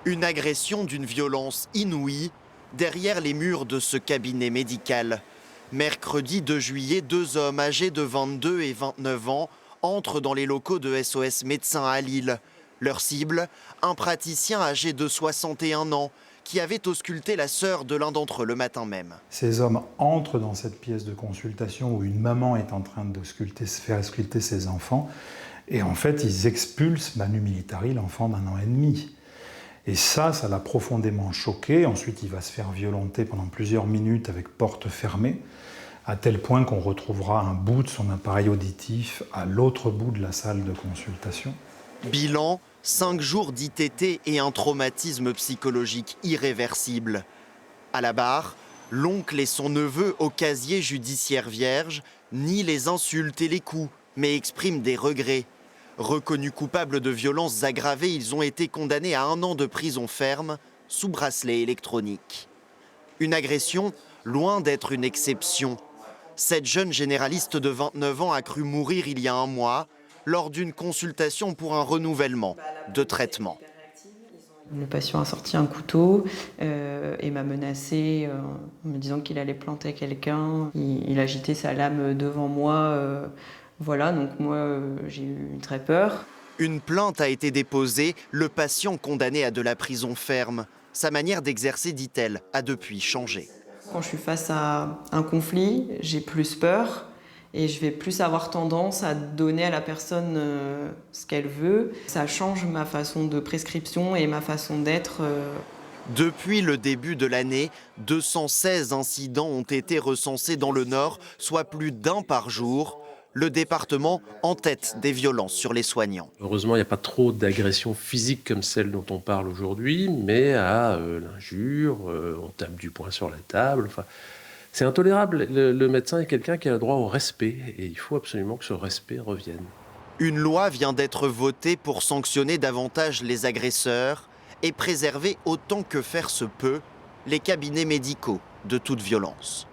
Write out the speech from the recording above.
Une agression d'une violence inouïe derrière les murs de ce cabinet médical. Mercredi 2 juillet, deux hommes âgés de 22 et 29 ans entrent dans les locaux de SOS Médecins à Lille. Leur cible, un praticien âgé de 61 ans qui avait ausculté la sœur de l'un d'entre eux le matin même. Ces hommes entrent dans cette pièce de consultation où une maman est en train de faire ausculter ses enfants et en fait ils expulsent Manu Militari, l'enfant d'1 an et demi. Et ça l'a profondément choqué. Ensuite, il va se faire violenter pendant plusieurs minutes avec porte fermée, à tel point qu'on retrouvera un bout de son appareil auditif à l'autre bout de la salle de consultation. Bilan, 5 jours d'ITT et un traumatisme psychologique irréversible. À la barre, l'oncle et son neveu au casier judiciaire vierge nient les insultes et les coups, mais expriment des regrets. Reconnus coupables de violences aggravées, ils ont été condamnés à 1 an de prison ferme sous bracelet électronique. Une agression loin d'être une exception. Cette jeune généraliste de 29 ans a cru mourir il y a 1 mois lors d'une consultation pour un renouvellement de traitement. Le patient a sorti un couteau et m'a menacé en me disant qu'il allait planter quelqu'un. Il agitait sa lame devant moi. Voilà, donc moi j'ai eu très peur. Une plainte a été déposée, le patient condamné à de la prison ferme. Sa manière d'exercer, dit-elle, a depuis changé. Quand je suis face à un conflit, j'ai plus peur et je vais plus avoir tendance à donner à la personne ce qu'elle veut. Ça change ma façon de prescription et ma façon d'être. Depuis le début de l'année, 216 incidents ont été recensés dans le Nord, soit plus d'1 par jour. Le département en tête des violences sur les soignants. Heureusement, il n'y a pas trop d'agressions physiques comme celles dont on parle aujourd'hui, mais à l'injure, on tape du poing sur la table. Enfin, c'est intolérable. Le médecin est quelqu'un qui a le droit au respect et il faut absolument que ce respect revienne. Une loi vient d'être votée pour sanctionner davantage les agresseurs et préserver autant que faire se peut les cabinets médicaux de toute violence.